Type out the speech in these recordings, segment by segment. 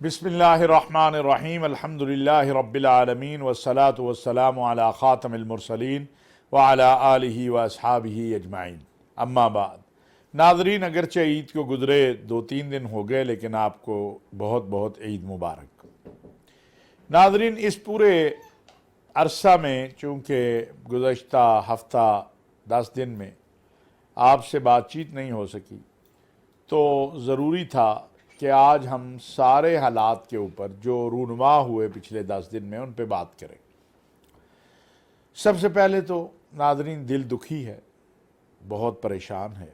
بسم اللہ الرحمن الرحیم الحمدللہ رب العالمین والصلاة والسلام علی خاتم المرسلین وعلی آلہ واصحابہ اجمعین، اما بعد۔ ناظرین، اگرچہ عید کو گزرے 2-3 دن ہو گئے، لیکن آپ کو بہت بہت عید مبارک۔ ناظرین، اس پورے عرصہ میں چونکہ گزشتہ ہفتہ 10 دن میں آپ سے بات چیت نہیں ہو سکی، تو ضروری تھا کہ آج ہم سارے حالات کے اوپر جو رونما ہوئے پچھلے 10 دن میں ان پہ بات کریں۔ سب سے پہلے تو ناظرین، دل دکھی ہے، بہت پریشان ہے،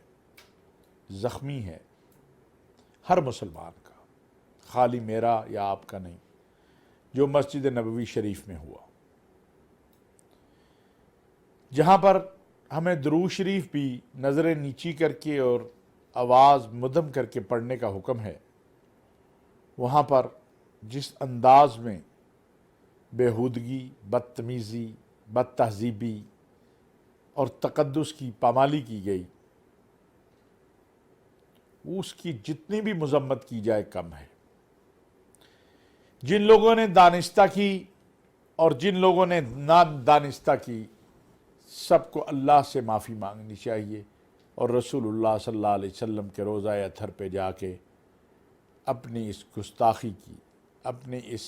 زخمی ہے ہر مسلمان کا، خالی میرا یا آپ کا نہیں، جو مسجد نبوی شریف میں ہوا، جہاں پر ہمیں درود شریف بھی نظریں نیچی کر کے اور آواز مدھم کر کے پڑھنے کا حکم ہے۔ وہاں پر جس انداز میں بےہودگی، بدتمیزی، بد تہذیبی اور تقدس کی پامالی کی گئی، اس کی جتنی بھی مذمت کی جائے کم ہے۔ جن لوگوں نے دانستہ کی اور جن لوگوں نے نہ دانستہ کی، سب کو اللہ سے معافی مانگنی چاہیے اور رسول اللہ صلی اللہ علیہ وسلم کے روضہ اطہر پہ جا کے اپنی اس گستاخی کی، اپنے اس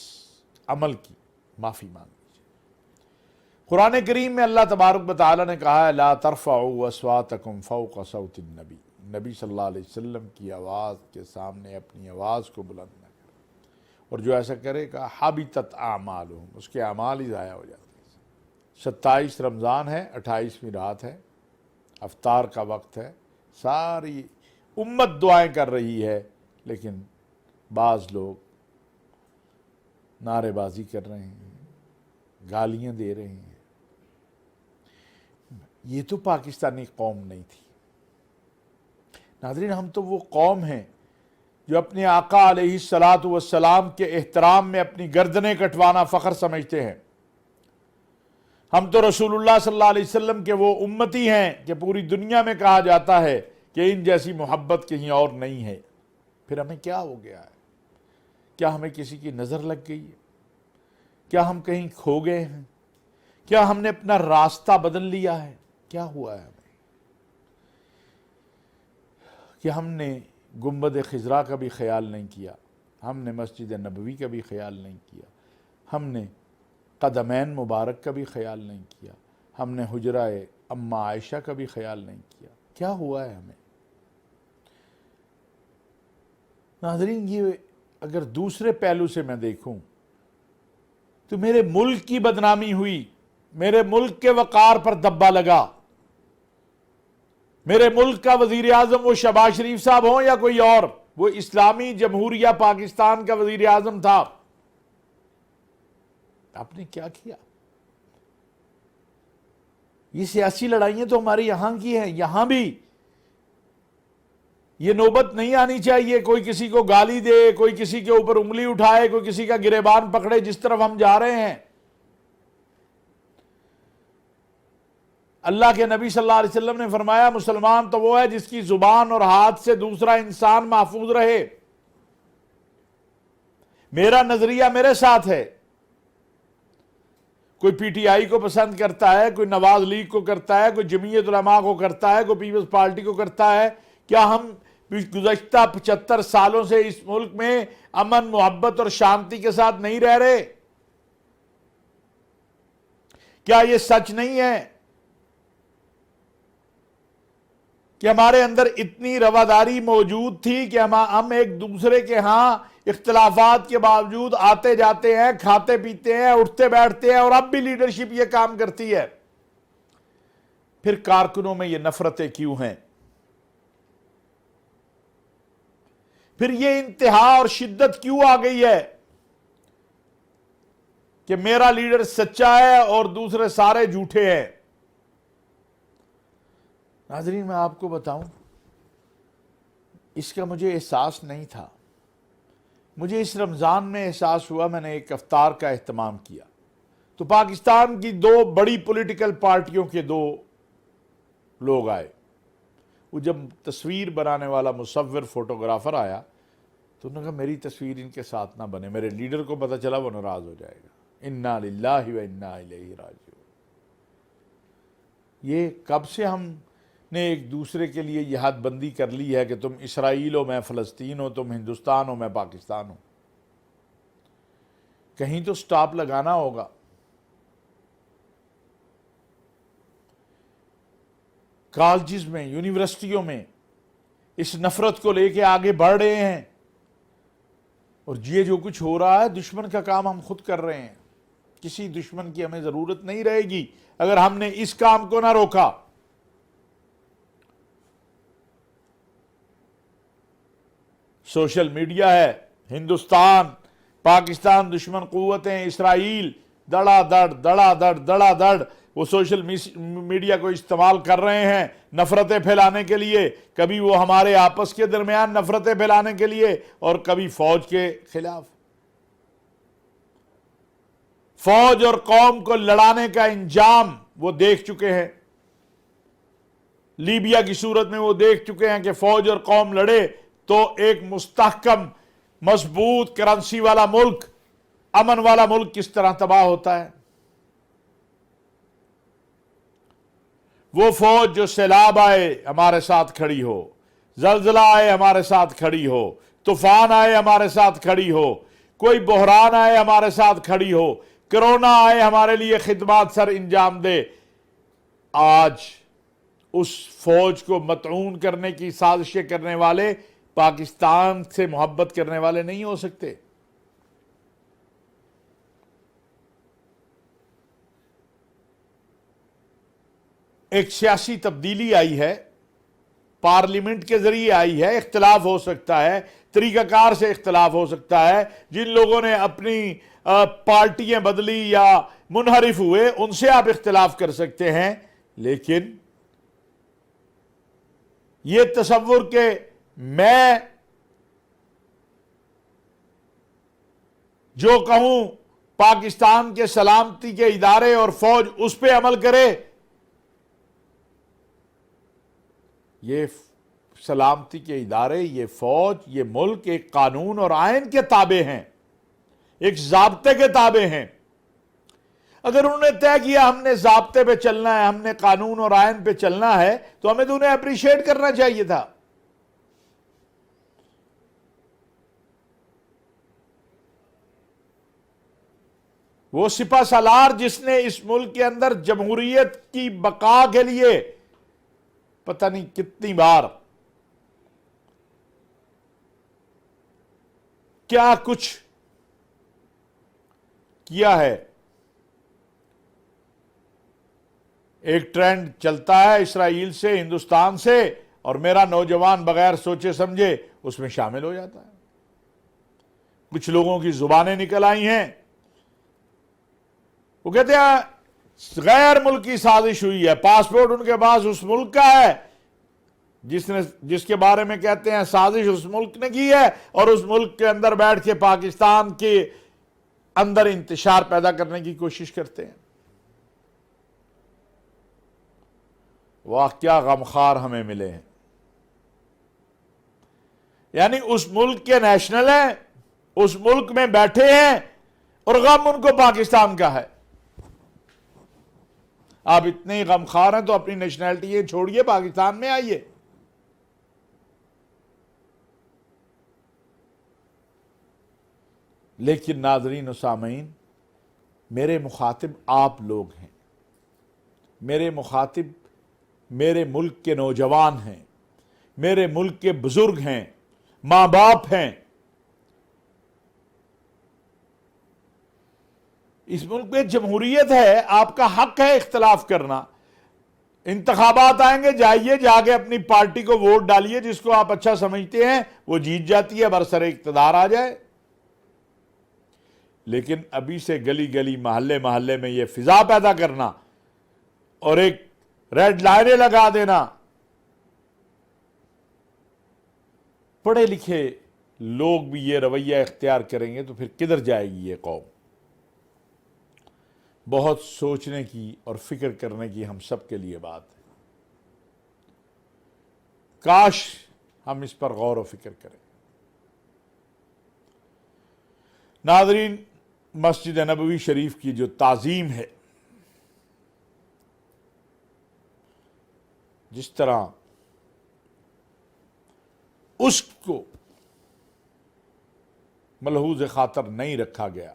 عمل کی معافی مانگنی چاہیے۔ قرآن کریم میں اللہ تبارک و تعالیٰ نے کہا ہے لا ترفعوا اصواتکم فوق صوت النبی، نبی صلی اللہ علیہ وسلم کی آواز کے سامنے اپنی آواز کو بلند نہ کرے، اور جو ایسا کرے گا حبطت اعمالہم، اس کے اعمال ہی ضائع ہو جاتے ہیں۔ 27 رمضان ہے، 28ویں رات ہے، افطار کا وقت ہے، ساری امت دعائیں کر رہی ہے، لیکن بعض لوگ نعرے بازی کر رہے ہیں، گالیاں دے رہے ہیں۔ یہ تو پاکستانی قوم نہیں تھی ناظرین، ہم تو وہ قوم ہیں جو اپنے آقا علیہ الصلاۃ والسلام کے احترام میں اپنی گردنیں کٹوانا فخر سمجھتے ہیں۔ ہم تو رسول اللہ صلی اللہ علیہ وسلم کے وہ امتی ہیں کہ پوری دنیا میں کہا جاتا ہے کہ ان جیسی محبت کہیں اور نہیں ہے۔ پھر ہمیں کیا ہو گیا ہے؟ کیا ہمیں کسی کی نظر لگ گئی ہے؟ کیا ہم کہیں کھو گئے ہیں؟ کیا ہم نے اپنا راستہ بدل لیا ہے؟ کیا ہوا ہے ہمیں؟ کہ ہم نے گنبد خضرا کا بھی خیال نہیں کیا، ہم نے مسجد نبوی کا بھی خیال نہیں کیا، ہم نے قدمین مبارک کا بھی خیال نہیں کیا، ہم نے حجرہ اماں عائشہ کا بھی خیال نہیں کیا۔ کیا ہوا ہے ہمیں؟ ناظرین، یہ اگر دوسرے پہلو سے میں دیکھوں تو میرے ملک کی بدنامی ہوئی، میرے ملک کے وقار پر دبا لگا۔ میرے ملک کا وزیر اعظم وہ شہباز شریف صاحب ہوں یا کوئی اور، وہ اسلامی جمہوریہ پاکستان کا وزیر اعظم تھا، آپ نے کیا کیا؟ یہ سیاسی لڑائیاں تو ہماری یہاں کی ہیں، یہاں بھی یہ نوبت نہیں آنی چاہیے کوئی کسی کو گالی دے، کوئی کسی کے اوپر انگلی اٹھائے، کوئی کسی کا گریبان پکڑے جس طرف ہم جا رہے ہیں۔ اللہ کے نبی صلی اللہ علیہ وسلم نے فرمایا مسلمان تو وہ ہے جس کی زبان اور ہاتھ سے دوسرا انسان محفوظ رہے۔ میرا نظریہ میرے ساتھ ہے، کوئی پی ٹی آئی کو پسند کرتا ہے، کوئی نواز لیگ کو کرتا ہے، کوئی جمعیت علماء کو کرتا ہے، کوئی پیپلز پارٹی کو کرتا ہے۔ کیا ہم گزشتہ 75 سالوں سے اس ملک میں امن، محبت اور شانتی کے ساتھ نہیں رہ رہے؟ کیا یہ سچ نہیں ہے کہ ہمارے اندر اتنی رواداری موجود تھی کہ ہم ایک دوسرے کے ہاں اختلافات کے باوجود آتے جاتے ہیں، کھاتے پیتے ہیں، اٹھتے بیٹھتے ہیں، اور اب بھی لیڈرشپ یہ کام کرتی ہے؟ پھر کارکنوں میں یہ نفرتیں کیوں ہیں؟ پھر یہ انتہا اور شدت کیوں آ گئی ہے کہ میرا لیڈر سچا ہے اور دوسرے سارے جھوٹے ہیں؟ ناظرین، میں آپ کو بتاؤں، اس کا مجھے احساس نہیں تھا۔ مجھے اس رمضان میں احساس ہوا، میں نے ایک افطار کا اہتمام کیا تو پاکستان کی 2 بڑی پولیٹیکل پارٹیوں کے 2 لوگ آئے۔ وہ جب تصویر بنانے والا مصور فوٹوگرافر آیا تو انہوں نے کہا میری تصویر ان کے ساتھ نہ بنے، میرے لیڈر کو پتہ چلا وہ ناراض ہو جائے گا۔ انا للہ و انا الیہ راجعون۔ یہ کب سے ہم نے ایک دوسرے کے لیے یہ حد بندی کر لی ہے کہ تم اسرائیل ہو میں فلسطین ہو، تم ہندوستان ہو میں پاکستان ہوں؟ کہیں تو سٹاپ لگانا ہوگا۔ کالجز میں، یونیورسٹیوں میں اس نفرت کو لے کے آگے بڑھ رہے ہیں، اور یہ جو کچھ ہو رہا ہے دشمن کا کام ہم خود کر رہے ہیں۔ کسی دشمن کی ہمیں ضرورت نہیں رہے گی اگر ہم نے اس کام کو نہ روکا۔ سوشل میڈیا ہے، ہندوستان، پاکستان، دشمن قوتیں، اسرائیل، دڑا دڑ وہ سوشل میڈیا کو استعمال کر رہے ہیں نفرتیں پھیلانے کے لیے۔ کبھی وہ ہمارے آپس کے درمیان نفرتیں پھیلانے کے لیے، اور کبھی فوج کے خلاف۔ فوج اور قوم کو لڑانے کا انجام وہ دیکھ چکے ہیں۔ لیبیا کی صورت میں وہ دیکھ چکے ہیں کہ فوج اور قوم لڑے تو ایک مستحکم، مضبوط کرنسی والا ملک، امن والا ملک کس طرح تباہ ہوتا ہے۔ وہ فوج جو سیلاب آئے ہمارے ساتھ کھڑی ہو، زلزلہ آئے ہمارے ساتھ کھڑی ہو، طوفان آئے ہمارے ساتھ کھڑی ہو، کوئی بحران آئے ہمارے ساتھ کھڑی ہو، کرونا آئے ہمارے لیے خدمات سر انجام دے۔ آج اس فوج کو مطعون کرنے کی سازشیں کرنے والے پاکستان سے محبت کرنے والے نہیں ہو سکتے۔ ایک سیاسی تبدیلی آئی ہے، پارلیمنٹ کے ذریعے آئی ہے، اختلاف ہو سکتا ہے، طریقہ کار سے اختلاف ہو سکتا ہے، جن لوگوں نے اپنی پارٹیاں بدلی یا منحرف ہوئے ان سے آپ اختلاف کر سکتے ہیں، لیکن یہ تصور کہ میں جو کہوں پاکستان کے سلامتی کے ادارے اور فوج اس پہ عمل کرے، یہ سلامتی کے ادارے، یہ فوج، یہ ملک ایک قانون اور آئین کے تابع ہیں، ایک ضابطے کے تابع ہیں۔ اگر انہوں نے طے کیا ہم نے ضابطے پہ چلنا ہے، ہم نے قانون اور آئین پہ چلنا ہے، تو ہمیں تو انہیں اپریشیٹ کرنا چاہیے تھا۔ وہ سپہ سالار جس نے اس ملک کے اندر جمہوریت کی بقا کے لیے پتہ نہیں کتنی بار کیا کچھ کیا ہے۔ ایک ٹرینڈ چلتا ہے اسرائیل سے، ہندوستان سے، اور میرا نوجوان بغیر سوچے سمجھے اس میں شامل ہو جاتا ہے۔ کچھ لوگوں کی زبانیں نکل آئی ہیں، وہ کہتے ہیں غیر ملکی سازش ہوئی ہے، پاسپورٹ ان کے پاس اس ملک کا ہے جس کے بارے میں کہتے ہیں سازش اس ملک نے کی ہے، اور اس ملک کے اندر بیٹھ کے پاکستان کے اندر انتشار پیدا کرنے کی کوشش کرتے ہیں۔ واہ کیا غمخوار ہمیں ملے ہیں۔ یعنی اس ملک کے نیشنل ہیں، اس ملک میں بیٹھے ہیں، اور غم ان کو پاکستان کا ہے۔ آپ اتنے غمخوار ہیں تو اپنی نیشنلٹی یہ چھوڑیے، پاکستان میں آئیے۔ لیکن ناظرین و سامعین، میرے مخاطب آپ لوگ ہیں، میرے مخاطب میرے ملک کے نوجوان ہیں، میرے ملک کے بزرگ ہیں، ماں باپ ہیں۔ اس ملک میں جمہوریت ہے، آپ کا حق ہے اختلاف کرنا۔ انتخابات آئیں گے، جائیے، جا کے اپنی پارٹی کو ووٹ ڈالیے، جس کو آپ اچھا سمجھتے ہیں وہ جیت جاتی ہے، برسر اقتدار آ جائے۔ لیکن ابھی سے گلی گلی، محلے محلے میں یہ فضا پیدا کرنا اور ایک ریڈ لائنیں لگا دینا، پڑھے لکھے لوگ بھی یہ رویہ اختیار کریں گے تو پھر کدھر جائے گی یہ قوم؟ بہت سوچنے کی اور فکر کرنے کی ہم سب کے لیے بات ہے۔ کاش ہم اس پر غور و فکر کریں۔ ناظرین، مسجد نبوی شریف کی جو تعظیم ہے، جس طرح اس کو ملحوظ خاطر نہیں رکھا گیا،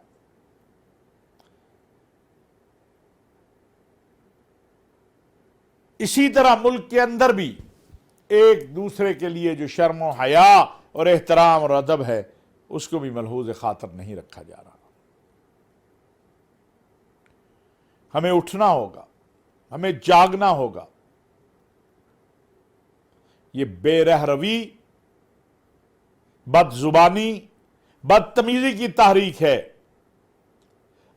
اسی طرح ملک کے اندر بھی ایک دوسرے کے لیے جو شرم و حیا اور احترام اور ادب ہے، اس کو بھی ملحوظ خاطر نہیں رکھا جا رہا۔ ہمیں اٹھنا ہوگا، ہمیں جاگنا ہوگا۔ یہ بے رہ روی، بد زبانی، بدتمیزی کی تحریک ہے۔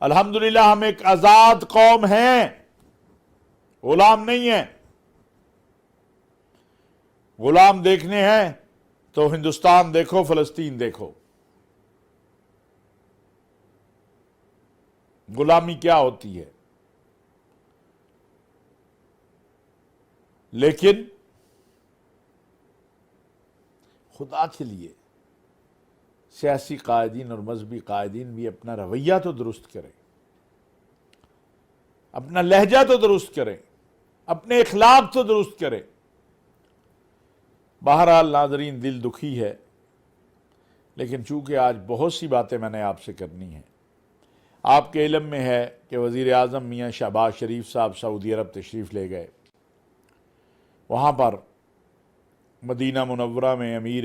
الحمدللہ ہم ایک آزاد قوم ہیں، غلام نہیں ہیں۔ غلام دیکھنے ہیں تو ہندوستان دیکھو، فلسطین دیکھو۔ غلامی کیا ہوتی ہے؟ لیکن خدا کے لیے سیاسی قائدین اور مذہبی قائدین بھی اپنا رویہ تو درست کریں، اپنا لہجہ تو درست کریں، اپنے اخلاق تو درست کریں۔ بہرحال ناظرین، دل دکھی ہے، لیکن چونکہ آج بہت سی باتیں میں نے آپ سے کرنی ہیں۔ آپ کے علم میں ہے کہ وزیر اعظم میاں شہباز شریف صاحب سعودی عرب تشریف لے گئے۔ وہاں پر مدینہ منورہ میں امیر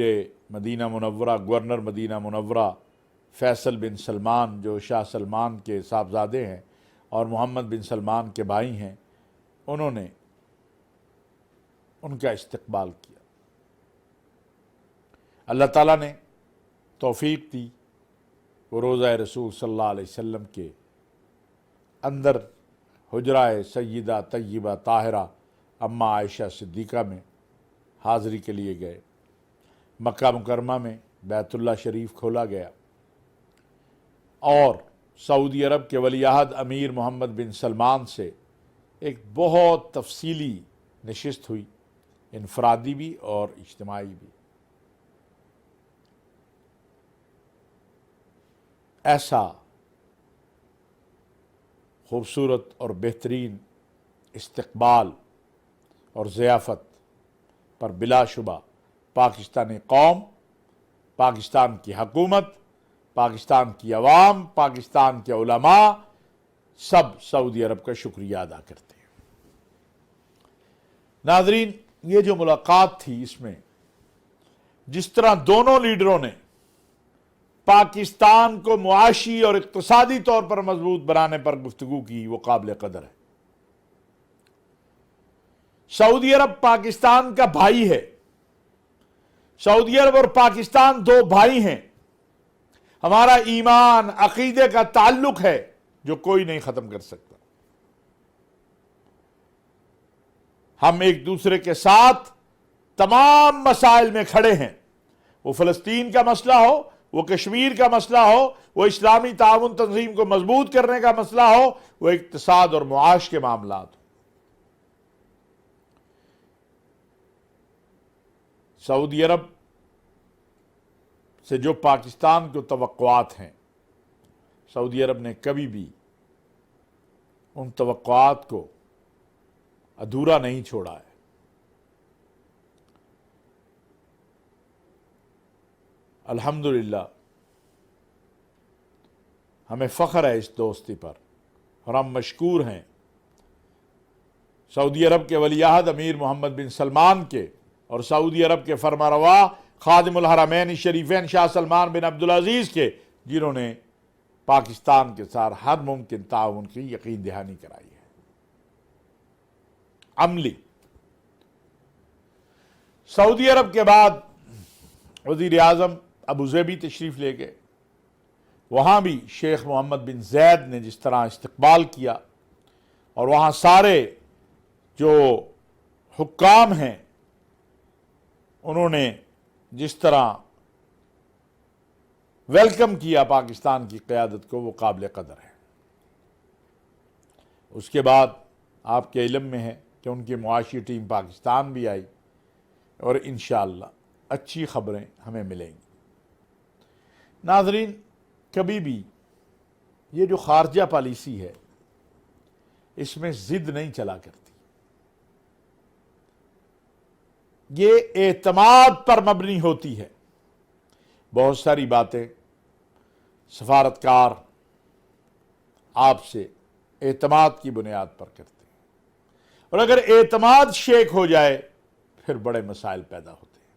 مدینہ منورہ، گورنر مدینہ منورہ فیصل بن سلمان، جو شاہ سلمان کے صاحبزادے ہیں اور محمد بن سلمان کے بھائی ہیں، انہوں نے ان کا استقبال کیا۔ اللہ تعالیٰ نے توفیق دی، وہ روضہ رسول صلی اللہ علیہ وسلم کے اندر حجرہ سیدہ طیبہ طاہرہ اماں عائشہ صدیقہ میں حاضری کے لیے گئے۔ مکہ مکرمہ میں بیت اللہ شریف کھولا گیا اور سعودی عرب کے ولی عہد امیر محمد بن سلمان سے ایک بہت تفصیلی نشست ہوئی، انفرادی بھی اور اجتماعی بھی۔ ایسا خوبصورت اور بہترین استقبال اور ضیافت پر بلا شبہ پاکستانی قوم، پاکستان کی حکومت، پاکستان کی عوام، پاکستان کے علماء سب سعودی عرب کا شکریہ ادا کرتے ہیں۔ ناظرین، یہ جو ملاقات تھی، اس میں جس طرح دونوں لیڈروں نے پاکستان کو معاشی اور اقتصادی طور پر مضبوط بنانے پر گفتگو کی، وہ قابل قدر ہے۔ سعودی عرب پاکستان کا بھائی ہے۔ سعودی عرب اور پاکستان دو بھائی ہیں۔ ہمارا ایمان، عقیدے کا تعلق ہے جو کوئی نہیں ختم کر سکتا۔ ہم ایک دوسرے کے ساتھ تمام مسائل میں کھڑے ہیں، وہ فلسطین کا مسئلہ ہو، وہ کشمیر کا مسئلہ ہو، وہ اسلامی تعاون تنظیم کو مضبوط کرنے کا مسئلہ ہو، وہ اقتصاد اور معاش کے معاملات ہو۔ سعودی عرب سے جو پاکستان کو توقعات ہیں، سعودی عرب نے کبھی بھی ان توقعات کو ادھورا نہیں چھوڑا ہے۔ الحمدللہ ہمیں فخر ہے اس دوستی پر، اور ہم مشکور ہیں سعودی عرب کے ولی عہد امیر محمد بن سلمان کے اور سعودی عرب کے فرمانروا خادم الحرمین الشریفین شاہ سلمان بن عبدالعزیز کے، جنہوں نے پاکستان کے ساتھ ہر ممکن تعاون کی یقین دہانی کرائی ہے۔ عملی سعودی عرب کے بعد وزیر اعظم ابوظہبی تشریف لے گئے۔ وہاں بھی شیخ محمد بن زید نے جس طرح استقبال کیا، اور وہاں سارے جو حکام ہیں انہوں نے جس طرح ویلکم کیا پاکستان کی قیادت کو، وہ قابل قدر ہے۔ اس کے بعد آپ کے علم میں ہے کہ ان کی معاشی ٹیم پاکستان بھی آئی، اور انشاءاللہ اچھی خبریں ہمیں ملیں گی۔ ناظرین، کبھی بھی یہ جو خارجہ پالیسی ہے اس میں ضد نہیں چلا کرتی، یہ اعتماد پر مبنی ہوتی ہے۔ بہت ساری باتیں سفارتکار آپ سے اعتماد کی بنیاد پر کرتے ہیں، اور اگر اعتماد شیک ہو جائے پھر بڑے مسائل پیدا ہوتے ہیں۔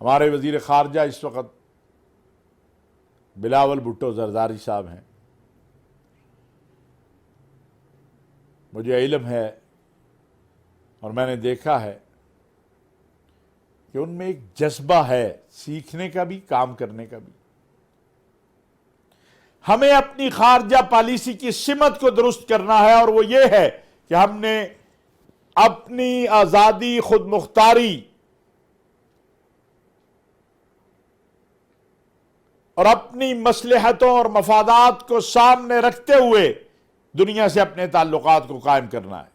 ہمارے وزیر خارجہ اس وقت بلاول بھٹو زرداری صاحب ہیں۔ مجھے علم ہے اور میں نے دیکھا ہے کہ ان میں ایک جذبہ ہے سیکھنے کا بھی، کام کرنے کا بھی۔ ہمیں اپنی خارجہ پالیسی کی سمت کو درست کرنا ہے، اور وہ یہ ہے کہ ہم نے اپنی آزادی، خود مختاری اور اپنی مصلحتوں اور مفادات کو سامنے رکھتے ہوئے دنیا سے اپنے تعلقات کو قائم کرنا ہے۔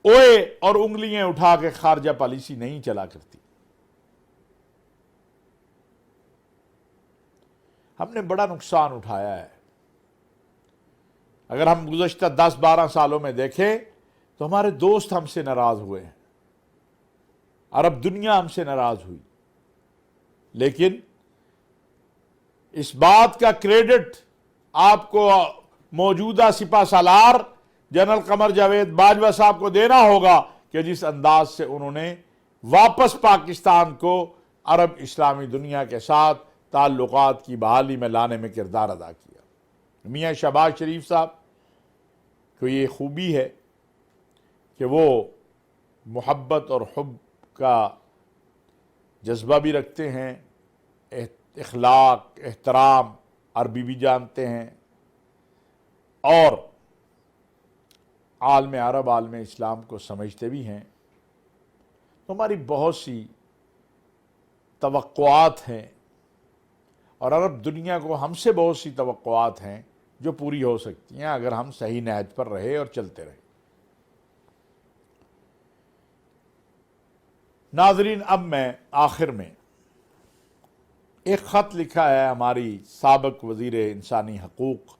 اوے اور انگلیاں اٹھا کے خارجہ پالیسی نہیں چلا کرتی۔ ہم نے بڑا نقصان اٹھایا ہے۔ اگر ہم گزشتہ 10-12 سالوں میں دیکھیں تو ہمارے دوست ہم سے ناراض ہوئے ہیں، عرب دنیا ہم سے ناراض ہوئی، لیکن اس بات کا کریڈٹ آپ کو موجودہ سپہ سالار جنرل قمر جاوید باجوہ صاحب کو دینا ہوگا کہ جس انداز سے انہوں نے واپس پاکستان کو عرب اسلامی دنیا کے ساتھ تعلقات کی بحالی میں لانے میں کردار ادا کیا۔ میاں شہباز شریف صاحب کو یہ خوبی ہے کہ وہ محبت اور حب کا جذبہ بھی رکھتے ہیں، اخلاق، احترام، عربی بھی جانتے ہیں، اور عالم عرب، عالم اسلام کو سمجھتے بھی ہیں۔ تو ہماری بہت سی توقعات ہیں، اور عرب دنیا کو ہم سے بہت سی توقعات ہیں جو پوری ہو سکتی ہیں اگر ہم صحیح نہج پر رہے اور چلتے رہے۔ ناظرین، اب میں آخر میں ایک خط لکھا ہے ہماری سابق وزیر انسانی حقوق،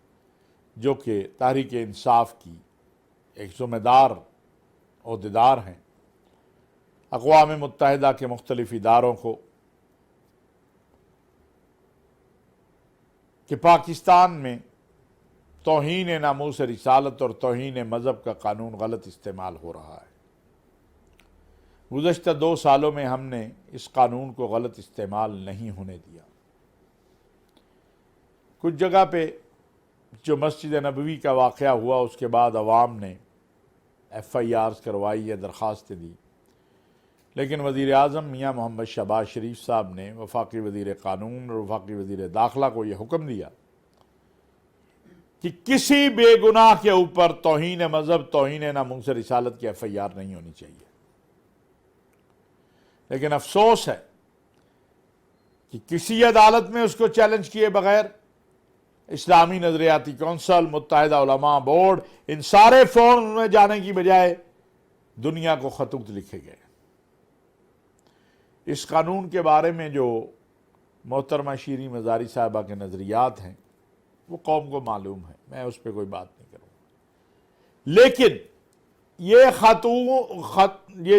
جو کہ تحریک انصاف کی ایک ذمہ دار عہدیدار ہیں، اقوام متحدہ کے مختلف اداروں کو، کہ پاکستان میں توہین ناموس رسالت اور توہین مذہب کا قانون غلط استعمال ہو رہا ہے۔ گزشتہ 2 سالوں میں ہم نے اس قانون کو غلط استعمال نہیں ہونے دیا۔ کچھ جگہ پہ جو مسجد نبوی کا واقعہ ہوا اس کے بعد عوام نے FIRs کروائی یا درخواستیں دی، لیکن وزیر اعظم میاں محمد شہباز شریف صاحب نے وفاقی وزیر قانون اور وفاقی وزیر داخلہ کو یہ حکم دیا کہ کسی بے گناہ کے اوپر توہین مذہب، توہین ناموس رسالت کی FIR نہیں ہونی چاہیے۔ لیکن افسوس ہے کہ کسی عدالت میں اس کو چیلنج کیے بغیر اسلامی نظریاتی کونسل، متحدہ علماء بورڈ، ان سارے فورم میں جانے کی بجائے دنیا کو خطوط لکھے گئے۔ اس قانون کے بارے میں جو محترمہ شیریں مزاری صاحبہ کے نظریات ہیں وہ قوم کو معلوم ہے، میں اس پہ کوئی بات نہیں کروں گا، لیکن یہ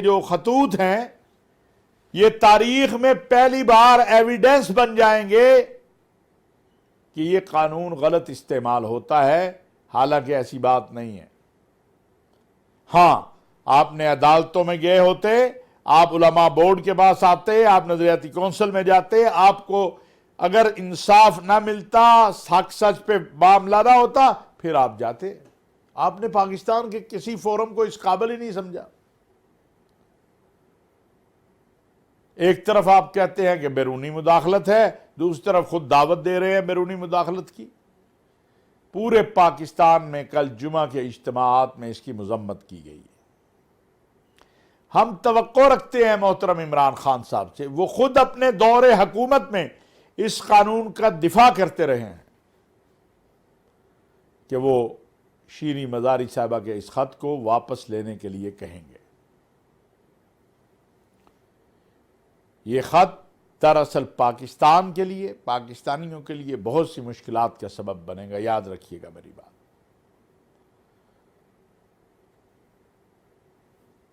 جو خطوط ہیں یہ تاریخ میں پہلی بار ایویڈنس بن جائیں گے کہ یہ قانون غلط استعمال ہوتا ہے، حالانکہ ایسی بات نہیں ہے۔ ہاں، آپ نے عدالتوں میں گئے ہوتے، آپ علماء بورڈ کے پاس آتے، آپ نظریاتی کونسل میں جاتے، آپ کو اگر انصاف نہ ملتا، حق سچ پہ معاملہ نہ ہوتا، پھر آپ جاتے۔ آپ نے پاکستان کے کسی فورم کو اس قابل ہی نہیں سمجھا۔ ایک طرف آپ کہتے ہیں کہ بیرونی مداخلت ہے، دوسری طرف خود دعوت دے رہے ہیں بیرونی مداخلت کی۔ پورے پاکستان میں کل جمعہ کے اجتماعات میں اس کی مذمت کی گئی ہے۔ ہم توقع رکھتے ہیں محترم عمران خان صاحب سے، وہ خود اپنے دور حکومت میں اس قانون کا دفاع کرتے رہے ہیں، کہ وہ شیریں مزاری صاحبہ کے اس خط کو واپس لینے کے لیے کہیں گے۔ یہ خط دراصل پاکستان کے لیے، پاکستانیوں کے لیے بہت سی مشکلات کا سبب بنے گا، یاد رکھیے گا میری بات۔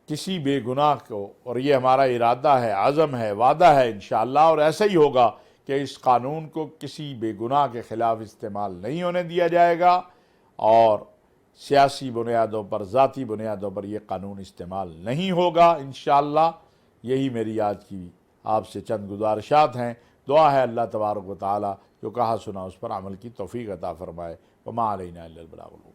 کسی بے گناہ کو، اور یہ ہمارا ارادہ ہے، عزم ہے، وعدہ ہے انشاءاللہ، اور ایسا ہی ہوگا کہ اس قانون کو کسی بے گناہ کے خلاف استعمال نہیں ہونے دیا جائے گا، اور سیاسی بنیادوں پر، ذاتی بنیادوں پر یہ قانون استعمال نہیں ہوگا انشاءاللہ۔ یہی میری آج کی آپ سے چند گزارشات ہیں۔ دعا ہے اللہ تبارک و تعالی جو کہا سنا اس پر عمل کی توفیق عطا فرمائے۔ وما علینا الا البلاغ۔